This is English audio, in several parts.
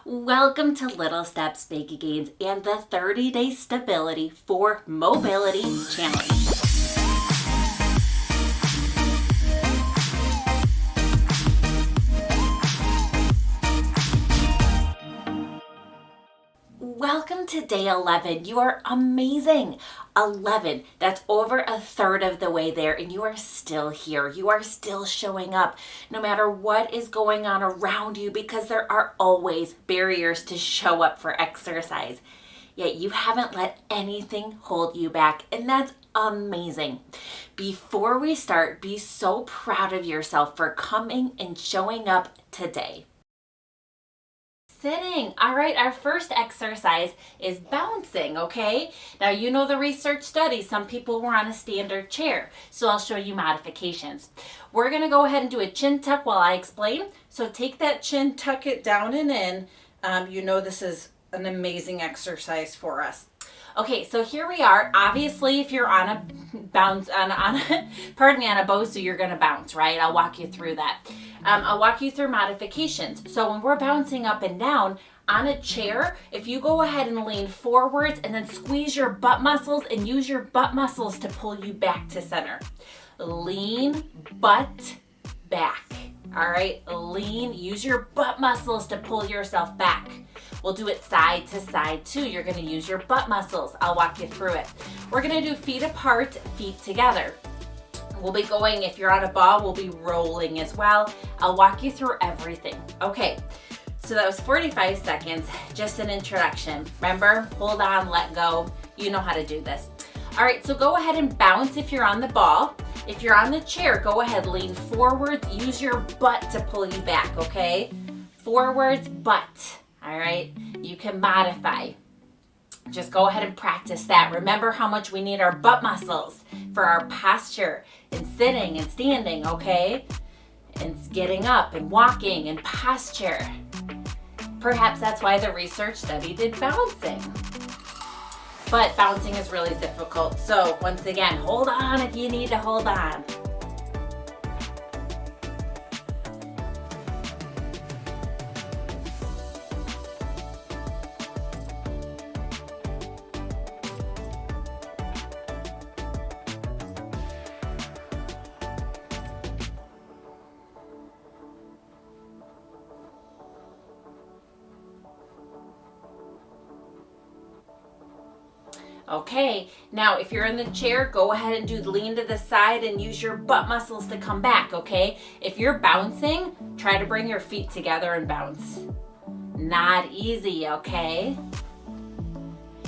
Welcome to Little Steps, Big Gains and the 30-Day Stability for Mobility Challenge. Welcome to day 11. You are amazing. 11. That's over a third of the way there, and you are still here. You are still showing up no matter what is going on around you, because there are always barriers to show up for exercise. Yet you haven't let anything hold you back, and that's amazing. Before we start, be so proud of yourself for coming and showing up today. Sitting. All right, our first exercise is bouncing, okay? Now, you know the research study, some people were on a standard chair, so I'll show you modifications. We're gonna go ahead and do a chin tuck while I explain. So take that chin, tuck it down and in. You know this is an amazing exercise for us. Okay, so here we are. Obviously, if you're on a bounce, on a Bosu, you're gonna bounce, right? I'll walk you through that. I'll walk you through modifications. So when we're bouncing up and down on a chair, if you go ahead and lean forwards and then squeeze your butt muscles and use your butt muscles to pull you back to center. Lean, butt, back. All right, lean, use your butt muscles to pull yourself back. We'll do it side to side too. You're gonna use your butt muscles. I'll walk you through it. We're gonna do feet apart, feet together. We'll be going, if you're on a ball, we'll be rolling as well. I'll walk you through everything. Okay, so that was 45 seconds, just an introduction. Remember, hold on, let go. You know how to do this. All right, so go ahead and bounce if you're on the ball. If you're on the chair, go ahead, lean forward, use your butt to pull you back, okay? Forwards, butt, all right? You can modify. Just go ahead and practice that. Remember how much we need our butt muscles for our posture and sitting and standing, okay? And getting up and walking and posture. Perhaps that's why the research study did bouncing. But bouncing is really difficult. So once again, hold on if you need to hold on. Okay, now if you're in the chair, go ahead and do lean to the side and use your butt muscles to come back, okay? If you're bouncing, try to bring your feet together and bounce. Not easy, okay?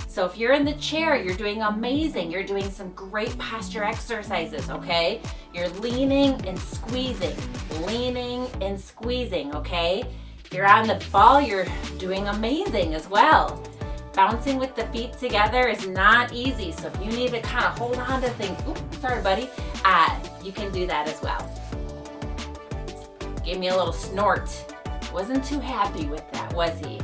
So if you're in the chair, you're doing amazing. You're doing some great posture exercises, okay? You're leaning and squeezing, okay? If you're on the ball, you're doing amazing as well. Bouncing with the feet together is not easy, so if you need to kind of hold on to things, oops, sorry buddy, you can do that as well. Gave me a little snort. Wasn't too happy with that, was he?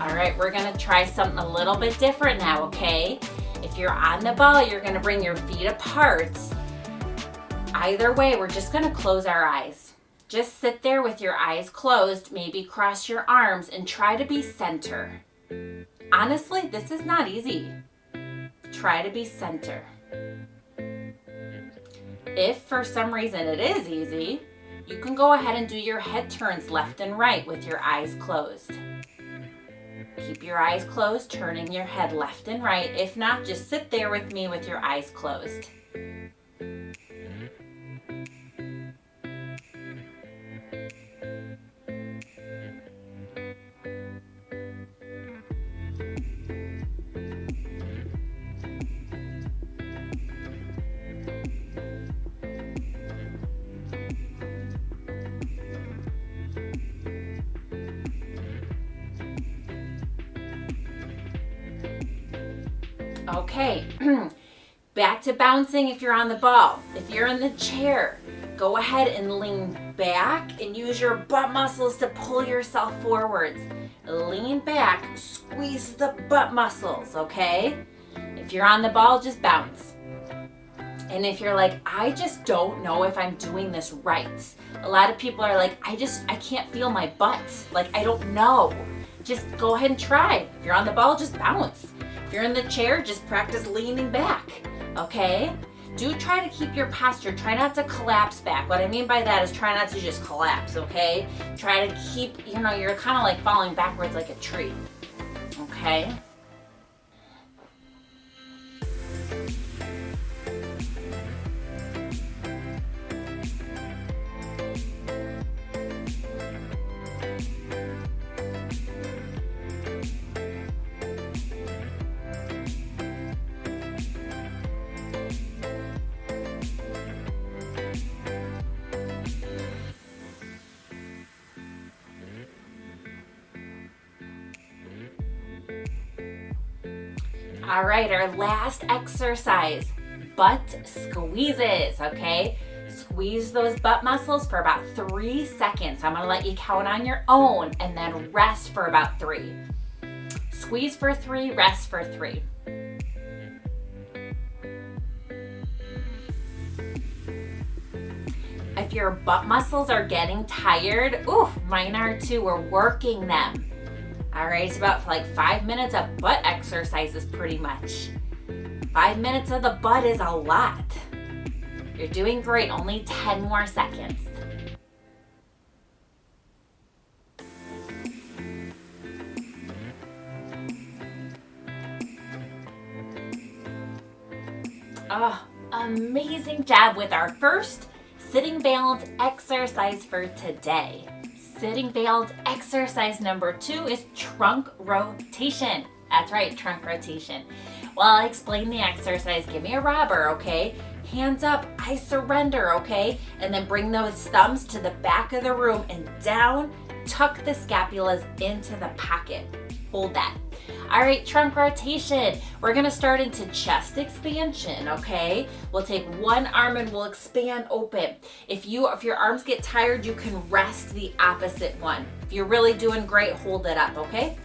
All right, we're gonna try something a little bit different now, okay? If you're on the ball, you're gonna bring your feet apart. Either way, we're just gonna close our eyes. Just sit there with your eyes closed, maybe cross your arms and try to be center. Honestly, this is not easy. Try to be center. If for some reason it is easy, you can go ahead and do your head turns left and right with your eyes closed. Keep your eyes closed, turning your head left and right. If not, just sit there with me with your eyes closed. Okay, back to bouncing if you're on the ball. If you're in the chair, go ahead and lean back and use your butt muscles to pull yourself forwards. Lean back, squeeze squeeze the butt muscles, okay? If you're on the ball, just bounce. And if you're like, I just don't know if I'm doing this right. A lot of people are like, I can't feel my butt. Like, I don't know. Just go ahead and try. If you're on the ball, just bounce. If you're in the chair, just practice leaning back, okay? Do try to keep your posture. Try not to collapse back. What I mean by that is try not to just collapse, okay? Try to keep, you're kind of like falling backwards like a tree, okay? All right, our last exercise, butt squeezes, okay? Squeeze those butt muscles for about 3 seconds. I'm gonna let you count on your own and then rest for about 3. Squeeze for 3, rest for 3. If your butt muscles are getting tired, ooh, mine are too, we're working them. All right, it's about like 5 minutes of butt exercises pretty much. 5 minutes of the butt is a lot. You're doing great, only 10 more seconds. Oh, amazing job with our first sitting balance exercise for today. Sitting balance exercise number 2 is trunk rotation. That's right, trunk rotation. While I explain the exercise, give me a robber, okay? Hands up, I surrender, okay? And then bring those thumbs to the back of the room and down, tuck the scapulas into the pocket. Hold that. All right, trunk rotation. We're gonna start into chest expansion, okay? We'll take one arm and we'll expand open. If your arms get tired, you can rest the opposite one. If you're really doing great, hold it up, okay?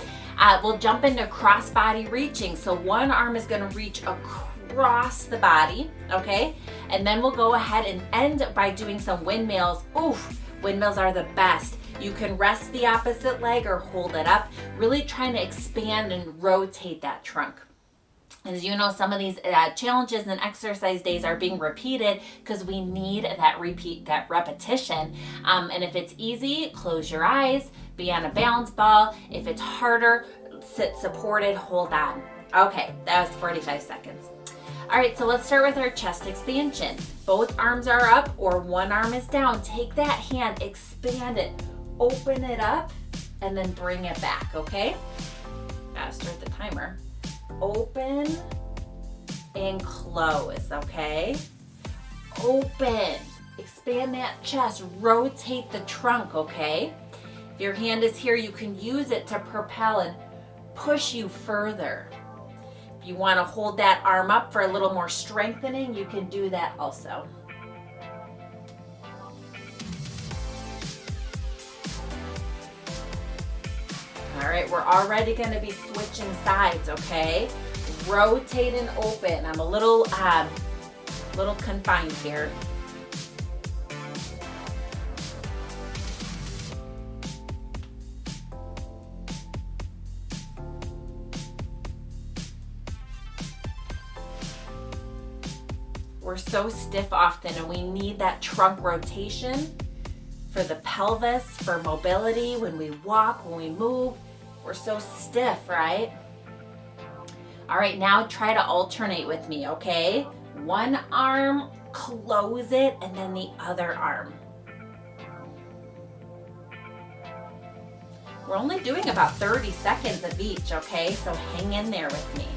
We'll jump into cross body reaching. So one arm is gonna reach across the body, okay? And then we'll go ahead and end by doing some windmills. Oof, windmills are the best. You can rest the opposite leg or hold it up, really trying to expand and rotate that trunk. As you know, some of these challenges and exercise days are being repeated because we need that repetition. And if it's easy, close your eyes, be on a balance ball. If it's harder, sit supported, hold on. Okay, that was 45 seconds. All right, so let's start with our chest expansion. Both arms are up or one arm is down. Take that hand, expand it, open it up, and then bring it back, okay? Gotta start the timer. Open and close, okay? Open, expand that chest, rotate the trunk, okay? If your hand is here, you can use it to propel and push you further. If you want to hold that arm up for a little more strengthening, you can do that also. All right, we're already going to be switching sides, okay? Rotate and open. I'm a little confined here. We're so stiff often, and we need that trunk rotation for the pelvis, for mobility, when we walk, when we move. We're so stiff, right? All right, now try to alternate with me, okay? One arm, close it, and then the other arm. We're only doing about 30 seconds of each, okay? So hang in there with me.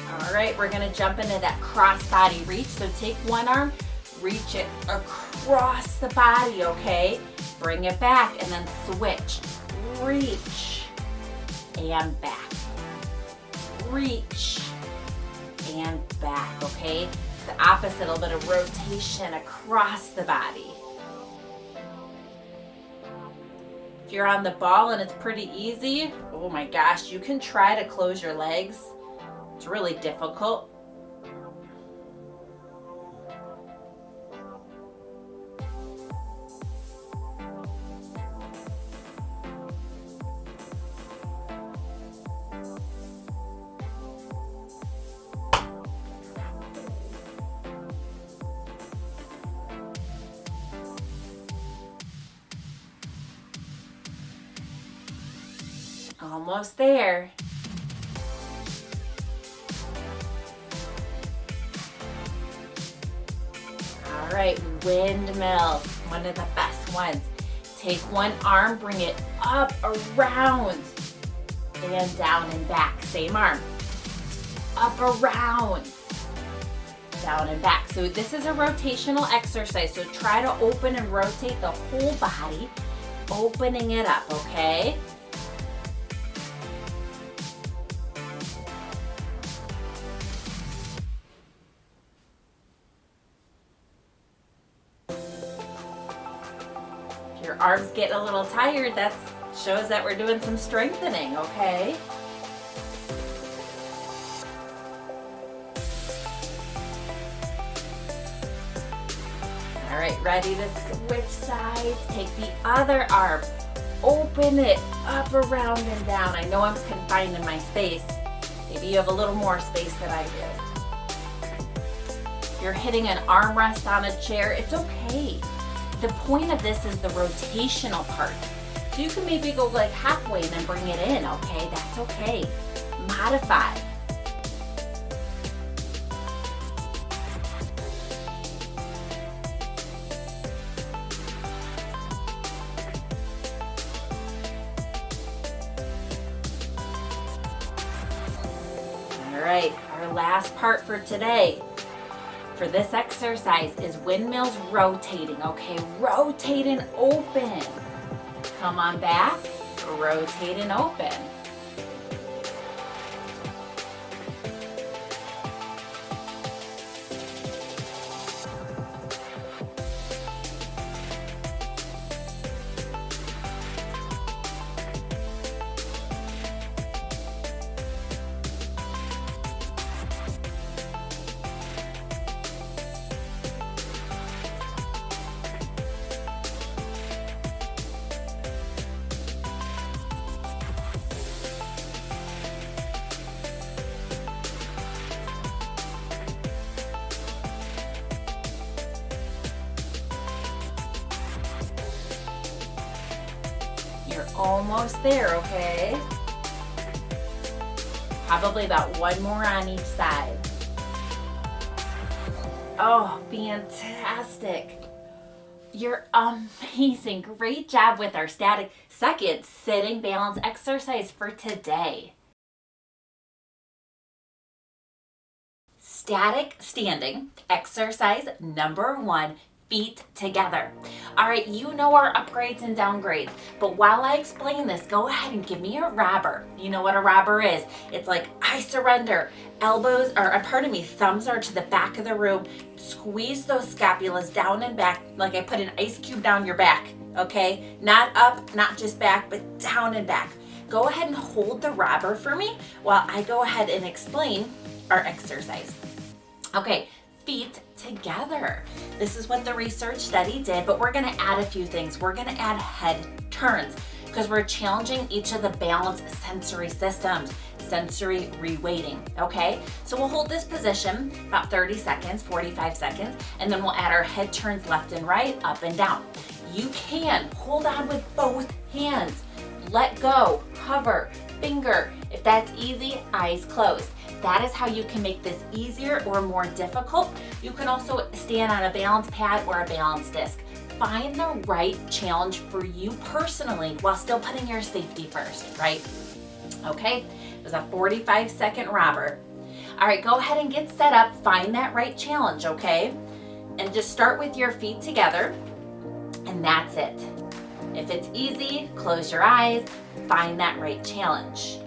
All right, we're gonna jump into that cross body reach. So take one arm, reach it across the body, okay? Bring it back and then switch. Reach and back. Reach and back, okay? the opposite, a little bit of rotation across the body. If you're on the ball and it's pretty easy, oh my gosh, you can try to close your legs. It's really difficult. Almost there. All right, windmill, one of the best ones. Take one arm, bring it up, around, and down and back. Same arm. Up, around, down and back. So this is a rotational exercise. So try to open and rotate the whole body, opening it up, okay? Your arms get a little tired, that shows that we're doing some strengthening, okay? All right, ready to switch sides. Take the other arm, open it up, around, and down. I know I'm confined in my space. Maybe you have a little more space than I do. If you're hitting an armrest on a chair, it's okay. The point of this is the rotational part. So you can maybe go like halfway and then bring it in, okay? That's okay. Modify. All right, our last part for today. For this exercise is windmills rotating, okay? Rotate and open. Come on back, rotate and open. You're almost there, okay? Probably about one more on each side. Oh, fantastic. You're amazing. Great job with our static second sitting balance exercise for today. Static standing exercise number 1. Feet together. All right, you know our upgrades and downgrades, but while I explain this, go ahead and give me a robber. You know what a robber is? It's like, I surrender. Elbows are, thumbs are to the back of the room. Squeeze those scapulas down and back, like I put an ice cube down your back, okay? Not up, not just back, but down and back. Go ahead and hold the robber for me while I go ahead and explain our exercise. Okay, feet together. This is what the research study did, but we're gonna add a few things. We're gonna add head turns because we're challenging each of the balance sensory systems, sensory reweighting, okay? So we'll hold this position about 30 seconds, 45 seconds, and then we'll add our head turns left and right, up and down. You can hold on with both hands, let go, hover, finger. If that's easy, eyes closed. That is how you can make this easier or more difficult. You can also stand on a balance pad or a balance disc. Find the right challenge for you personally while still putting your safety first, right? Okay, it was a 45-second robber. All right, go ahead and get set up. Find that right challenge, okay? And just start with your feet together, and that's it. If it's easy, close your eyes, find that right challenge.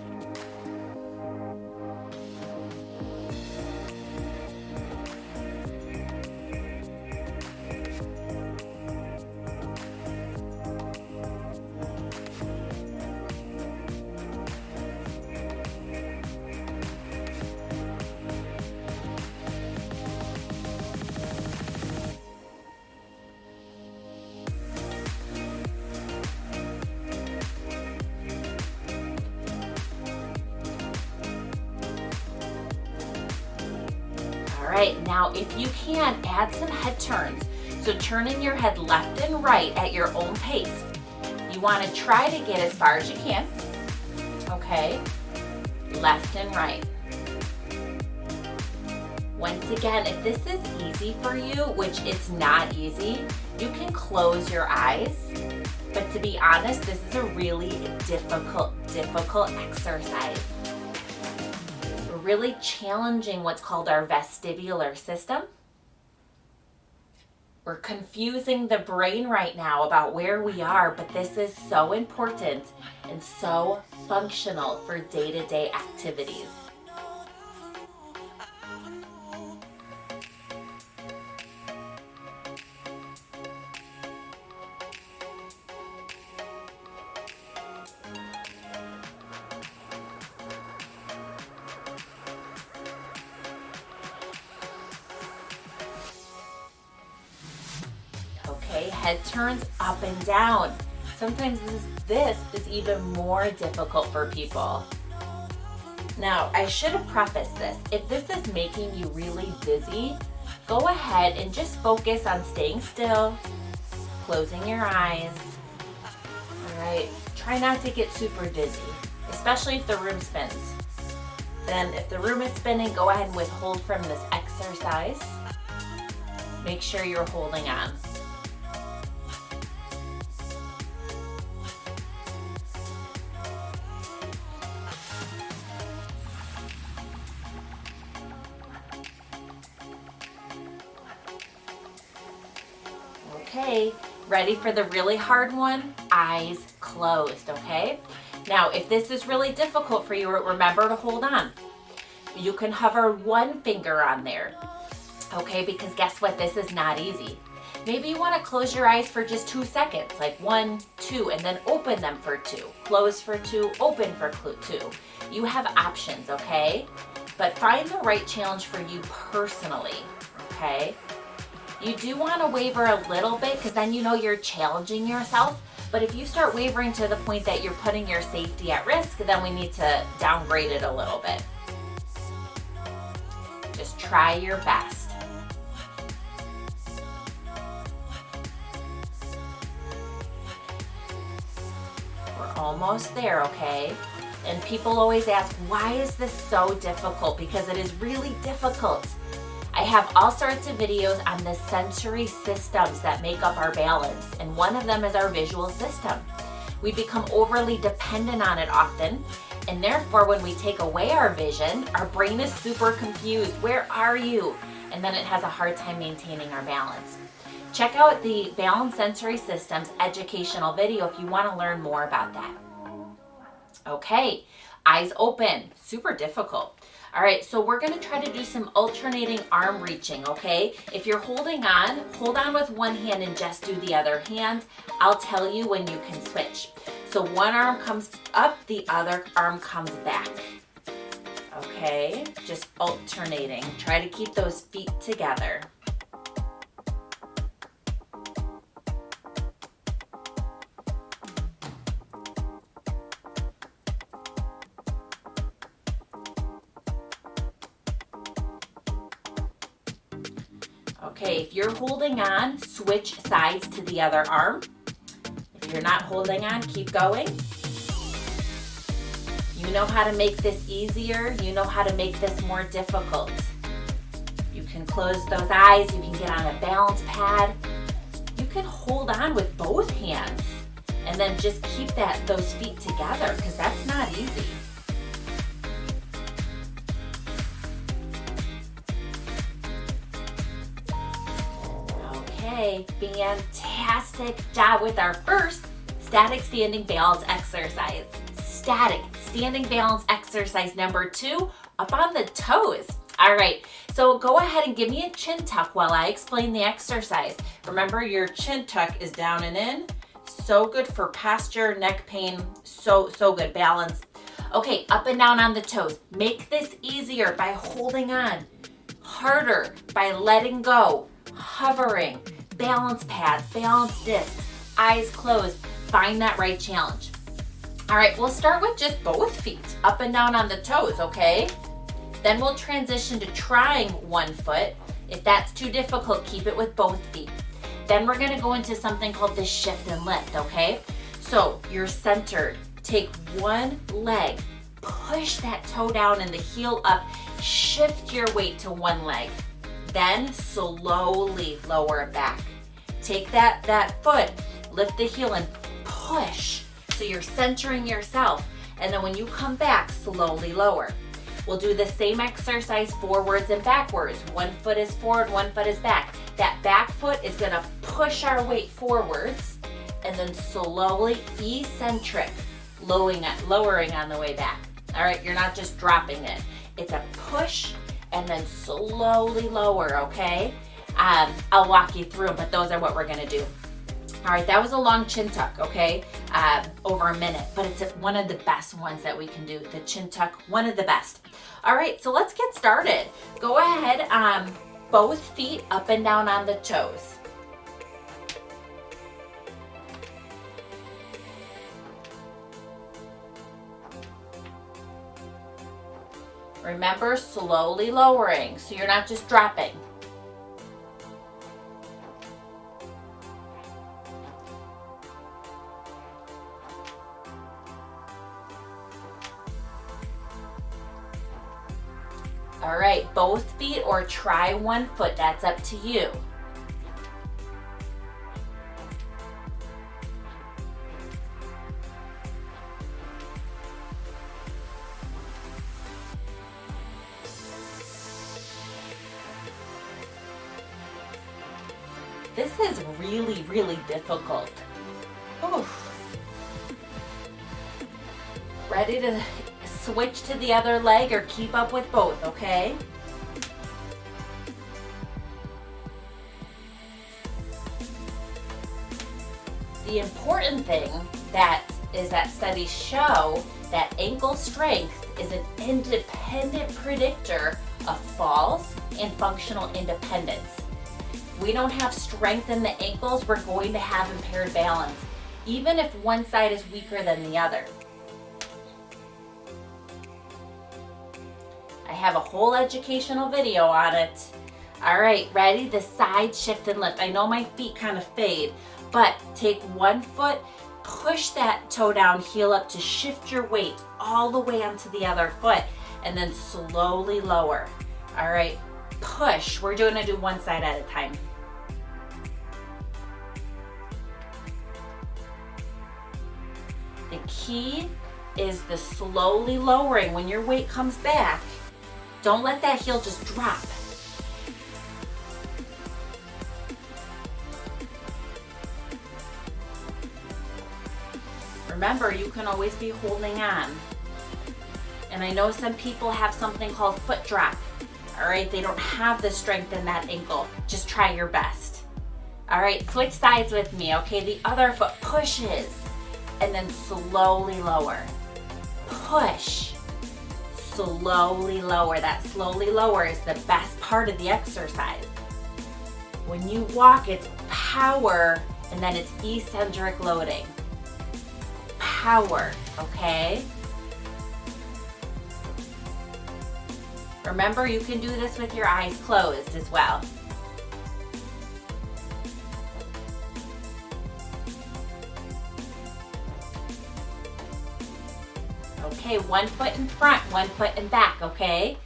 right, now if you can, add some head turns. So turning your head left and right at your own pace. You want to try to get as far as you can. Okay, left and right. Once again, if this is easy for you, which it's not easy, you can close your eyes. But to be honest, this is a really difficult exercise. We're really challenging what's called our vestibular system. We're confusing the brain right now about where we are, but this is so important and so functional for day-to-day activities. Okay, head turns up and down. Sometimes this is even more difficult for people. Now, I should have prefaced this. If this is making you really dizzy, go ahead and just focus on staying still, closing your eyes. All right, try not to get super dizzy, especially if the room spins. Then if the room is spinning, go ahead and withhold from this exercise. Make sure you're holding on. Okay, ready for the really hard one? Eyes closed, okay? Now, if this is really difficult for you, remember to hold on. You can hover one finger on there, okay? Because guess what? This is not easy. Maybe you want to close your eyes for just 2 seconds, like 1, 2, and then open them for 2. Close for 2, open for 2. You have options, okay? But find the right challenge for you personally, okay? You do want to waver a little bit because then you know you're challenging yourself. But if you start wavering to the point that you're putting your safety at risk, then we need to downgrade it a little bit. Just try your best. We're almost there, okay? And people always ask, why is this so difficult? Because it is really difficult. I have all sorts of videos on the sensory systems that make up our balance, and one of them is our visual system. We become overly dependent on it often, and therefore when we take away our vision, our brain is super confused. Where are you? And then it has a hard time maintaining our balance. Check out the Balance Sensory Systems educational video if you want to learn more about that. Okay, eyes open, super difficult. All right, so we're gonna try to do some alternating arm reaching, okay? If you're holding on, hold on with one hand and just do the other hand. I'll tell you when you can switch. So one arm comes up, the other arm comes back. Okay, just alternating. Try to keep those feet together. Okay, if you're holding on, switch sides to the other arm. If you're not holding on, keep going. You know how to make this easier. You know how to make this more difficult. You can close those eyes. You can get on a balance pad. You can hold on with both hands and then just keep those feet together because that's not easy. Okay, fantastic job with our first static standing balance exercise. Static standing balance exercise number 2, up on the toes. All right, so go ahead and give me a chin tuck while I explain the exercise. Remember, your chin tuck is down and in. So good for posture, neck pain, so good, balance. Okay, up and down on the toes. Make this easier by holding on. Harder by letting go, hovering, balance pads, balance discs, eyes closed. Find that right challenge. All right, we'll start with just both feet, up and down on the toes, okay? Then we'll transition to trying one foot. If that's too difficult, keep it with both feet. Then we're gonna go into something called the shift and lift, okay? So you're centered. Take one leg, push that toe down and the heel up, shift your weight to one leg. Then slowly lower it back. Take that foot, lift the heel and push. So you're centering yourself. And then when you come back, slowly lower. We'll do the same exercise forwards and backwards. One foot is forward, one foot is back. That back foot is gonna push our weight forwards and then slowly eccentric, lowering on the way back. All right, you're not just dropping it. It's a push and then slowly lower, okay? I'll walk you through them, but those are what we're gonna do. All right, that was a long chin tuck, okay? Over a minute, but it's one of the best ones that we can do. The chin tuck, one of the best. All right, so let's get started. Go ahead, both feet up and down on the toes. Remember, slowly lowering, so you're not just dropping. All right, both feet or try one foot, that's up to you. This is really, really difficult. Oof. Ready to switch to the other leg or keep up with both, okay? The important thing is that studies show that ankle strength is an independent predictor of falls and functional independence. If we don't have strength in the ankles, we're going to have impaired balance, even if one side is weaker than the other. I have a whole educational video on it. All right, ready? The side shift and lift. I know my feet kind of fade, but take one foot, push that toe down, heel up to shift your weight all the way onto the other foot, and then slowly lower. All right, push. We're gonna do one side at a time. The key is the slowly lowering. When your weight comes back, don't let that heel just drop. Remember, you can always be holding on. And I know some people have something called foot drop. All right, they don't have the strength in that ankle. Just try your best. All right, switch sides with me, okay? The other foot pushes and then slowly lower. Push, slowly lower. That slowly lower is the best part of the exercise. When you walk, it's power and then it's eccentric loading. Power, okay? Remember, you can do this with your eyes closed as well. Okay, one foot in front, one foot in back, okay?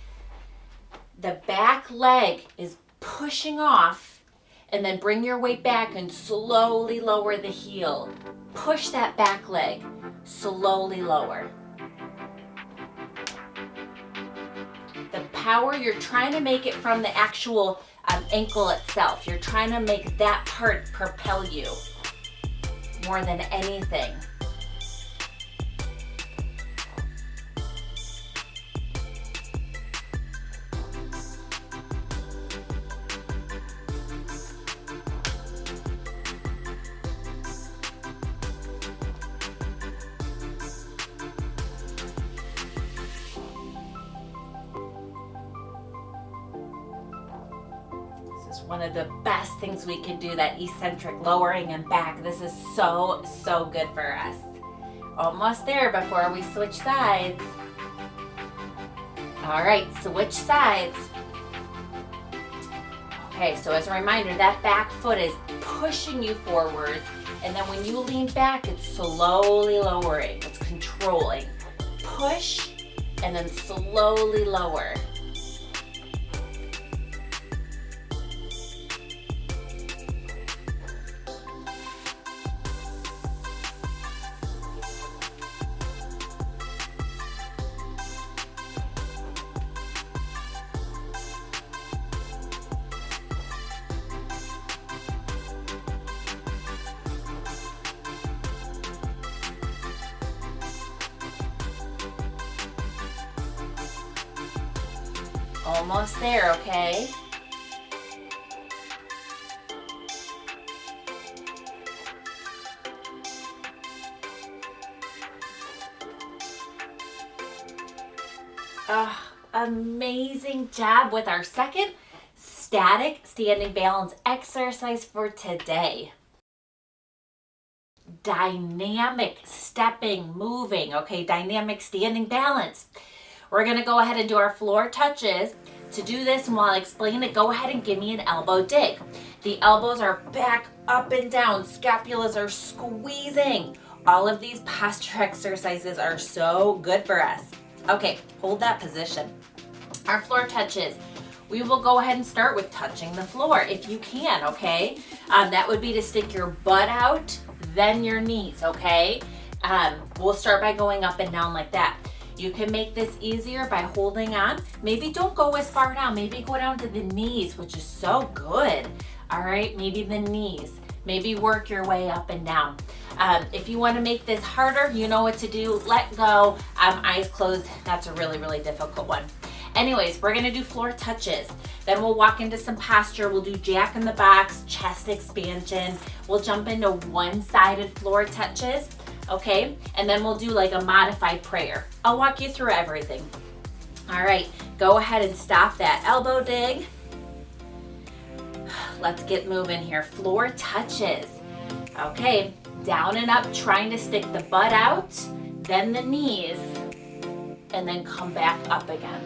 The back leg is pushing off, and then bring your weight back and slowly lower the heel. Push that back leg, slowly lower. The power, you're trying to make it from the actual ankle itself. You're trying to make that part propel you more than anything. One of the best things we can do, that eccentric lowering and back. This is so, so good for us. Almost there before we switch sides. All right, switch sides. Okay, so as a reminder, that back foot is pushing you forward, and then when you lean back, it's slowly lowering. It's controlling. Push, and then slowly lower. Almost there, okay? Amazing job with our second static standing balance exercise for today. Dynamic stepping, moving, okay? Dynamic standing balance. We're gonna go ahead and do our floor touches. To do this, and while I explain it, go ahead and give me an elbow dig. The elbows are back, up and down. Scapulas are squeezing. All of these posture exercises are so good for us. Okay, hold that position. Our floor touches. We will go ahead and start with touching the floor if you can, okay? That would be to stick your butt out, then your knees, okay? We'll start by going up and down like that. You can make this easier by holding on. Maybe don't go as far down. Maybe go down to the knees, which is so good. All right, maybe the knees. Maybe work your way up and down. If you want to make this harder, you know what to do. Let go. Eyes closed. That's a really, really difficult one. Anyways, we're going to do floor touches. Then we'll walk into some posture. We'll do Jack in the Box, chest expansion. We'll jump into one-sided floor touches. Okay, and then we'll do like a modified prayer. I'll walk you through everything. All right, go ahead and stop that elbow dig. Let's get moving here. Floor touches. Okay, down and up, trying to stick the butt out, then the knees, and then come back up again.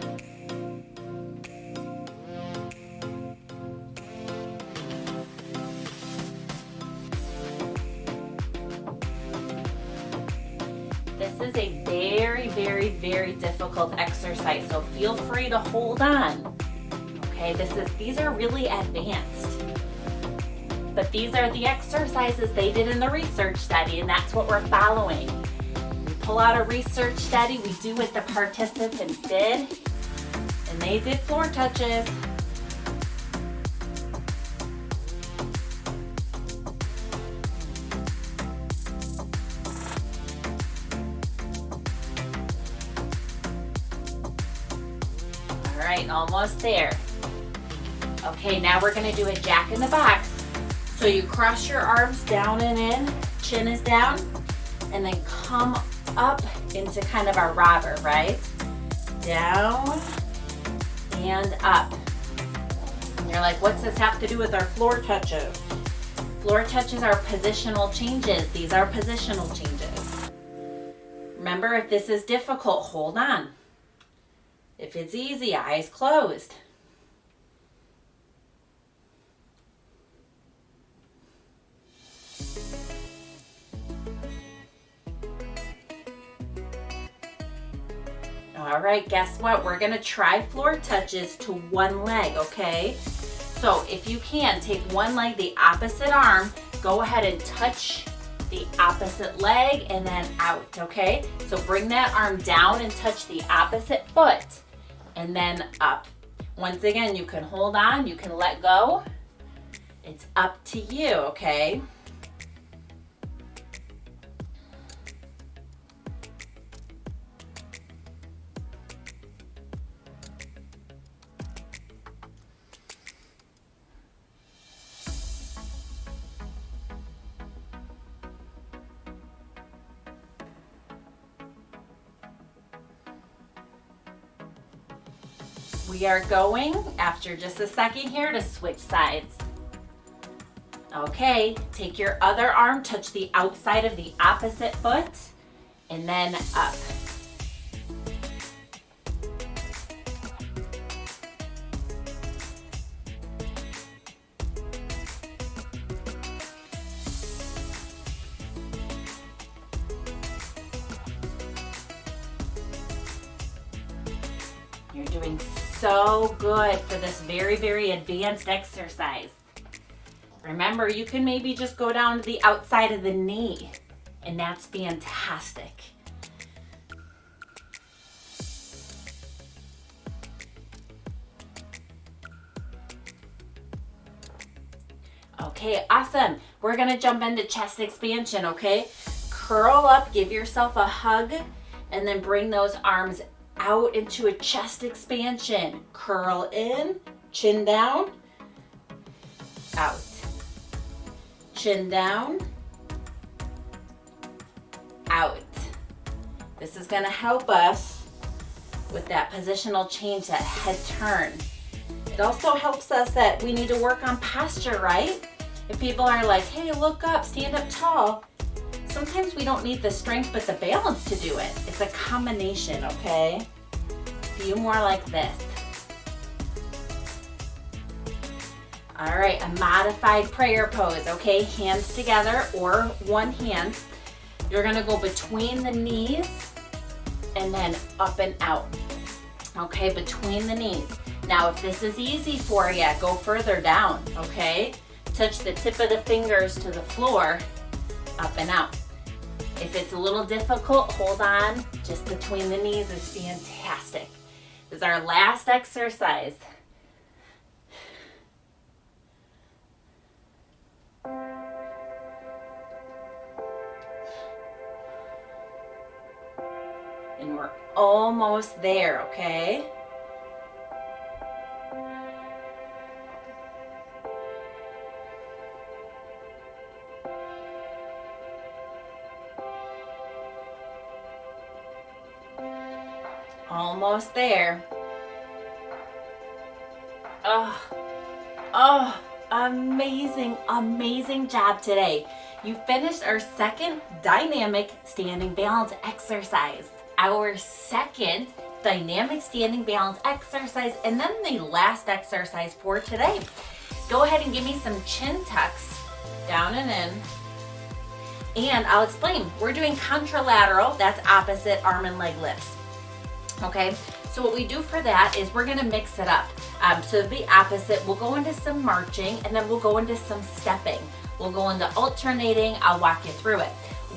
This is a very, very, very difficult exercise, so feel free to hold on. Okay, these are really advanced. But these are the exercises they did in the research study, and that's what we're following. We pull out a research study, we do what the participants did, and they did floor touches. All right, almost there. Okay, now we're gonna do a Jack in the Box. So you cross your arms down and in, chin is down, and then come up into kind of a robber, right? Down and up. And you're like, what's this have to do with our floor touches? Floor touches are positional changes. These are positional changes. Remember, if this is difficult, hold on. If it's easy, eyes closed. All right, guess what? We're gonna try floor touches to one leg, okay? So if you can, take one leg, the opposite arm, go ahead and touch the opposite leg and then out, okay? So bring that arm down and touch the opposite foot and then up. Once again, you can hold on, you can let go. It's up to you, okay? We are going, after just a second here, to switch sides. Okay, take your other arm, touch the outside of the opposite foot, and then up. doing so good for this very, very advanced exercise. Remember, you can maybe just go down to the outside of the knee, and that's fantastic. Okay, awesome. We're gonna jump into chest expansion, okay? Curl up, give yourself a hug, and then bring those arms out into a chest expansion. Curl in, chin down, out. Chin down, out. This is gonna help us with that positional change, that head turn. It also helps us that we need to work on posture, right? If people are like, hey, look up, stand up tall, sometimes we don't need the strength but the balance to do it. It's a combination, okay? Be more like this. All right, a modified prayer pose, okay? Hands together or one hand. You're gonna go between the knees and then up and out. Okay, between the knees. Now, if this is easy for you, go further down, okay? Touch the tip of the fingers to the floor, up and out. If it's a little difficult, hold on. Just between the knees is fantastic. This is our last exercise. And we're almost there, okay? Almost there. Oh, amazing, amazing job today. You finished our second dynamic standing balance exercise. Our second dynamic standing balance exercise, and then the last exercise for today. Go ahead and give me some chin tucks, down and in. And I'll explain. We're doing contralateral, that's opposite arm and leg lifts. Okay, so what we do for that is we're gonna mix it up. So the opposite, we'll go into some marching and then we'll go into some stepping. We'll go into alternating, I'll walk you through it.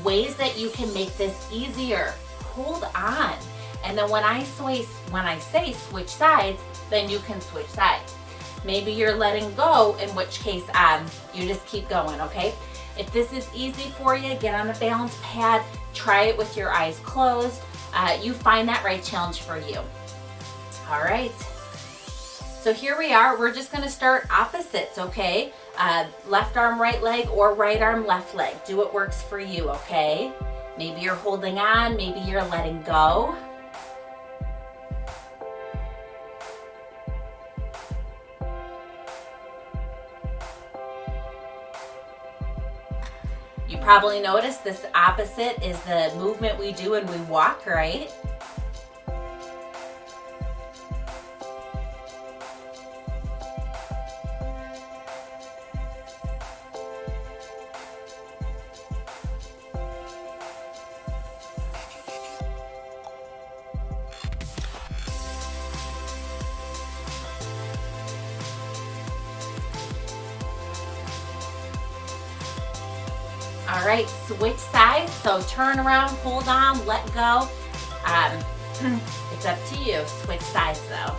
Ways that you can make this easier. Hold on. And then when I say switch sides, then you can switch sides. Maybe you're letting go, in which case you just keep going, okay? If this is easy for you, get on a balance pad, try it with your eyes closed. You find that right challenge for you. All right. So here we are. We're just going to start opposites, okay? Left arm, right leg, or right arm, left leg. Do what works for you, okay? Maybe you're holding on, maybe you're letting go. You probably noticed this opposite is the movement we do when we walk, right? All right, switch sides. So turn around, hold on, let go. It's up to you. Switch sides though.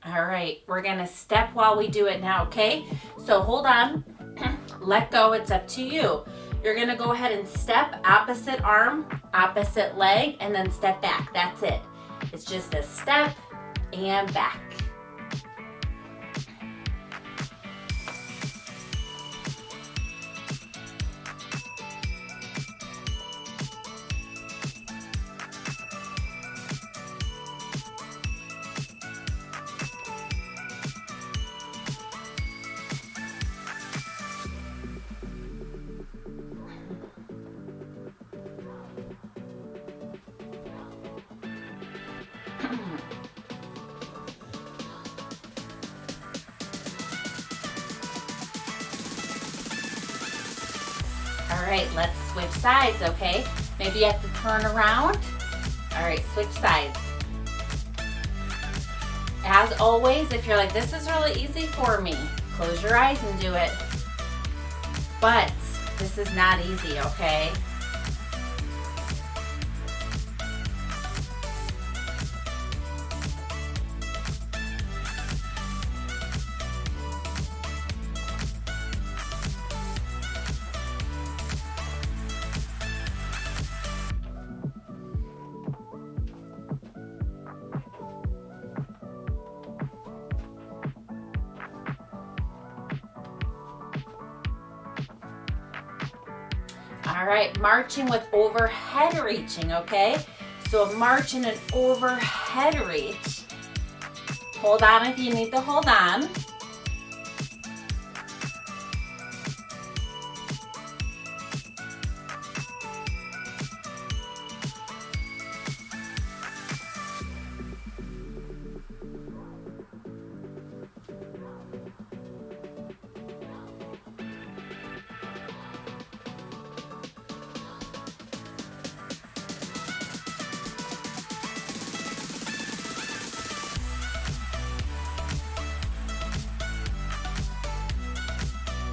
All right, we're gonna step while we do it now, okay? So hold on, let go, it's up to you. You're gonna go ahead and step opposite arm, opposite leg, and then step back, that's it. It's just a step and back. All right, let's switch sides, okay? Maybe you have to turn around. All right, switch sides. As always, if you're like, this is really easy for me, close your eyes and do it. But this is not easy, okay? All right, marching with overhead reaching, okay? So a march and an overhead reach. Hold on if you need to hold on.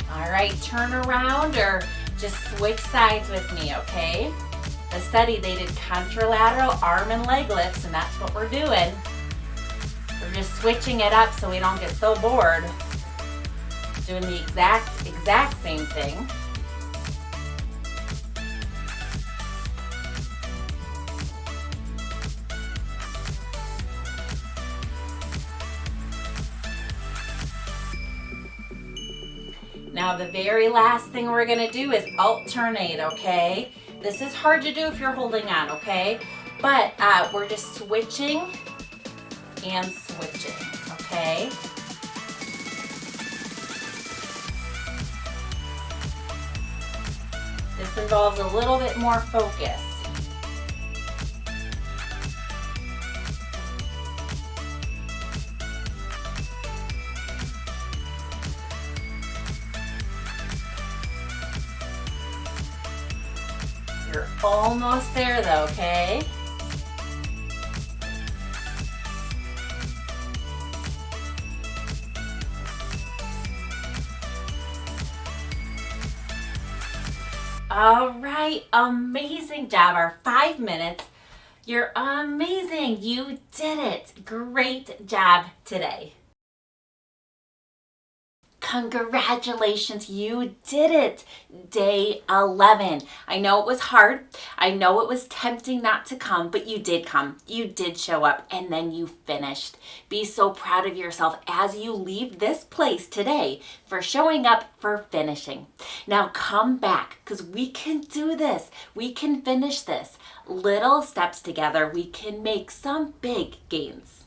All right, turn around or just switch sides with me, okay? The study, they did contralateral arm and leg lifts, and that's what we're doing. We're just switching it up so we don't get so bored doing the exact same thing. Now the very last thing we're gonna do is alternate, okay? This is hard to do if you're holding on, okay? But we're just switching and switching, okay? This involves a little bit more focus. You're almost there though, okay? All right, amazing job. Our 5 minutes. You're amazing. You did it. Great job today. Congratulations, you did it. Day 11. I know it was hard. I know it was tempting not to come, but you did come. You did show up, and then you finished. Be so proud of yourself as you leave this place today for showing up, for finishing. Now come back, because we can do this. We can finish this. Little steps together, we can make some big gains.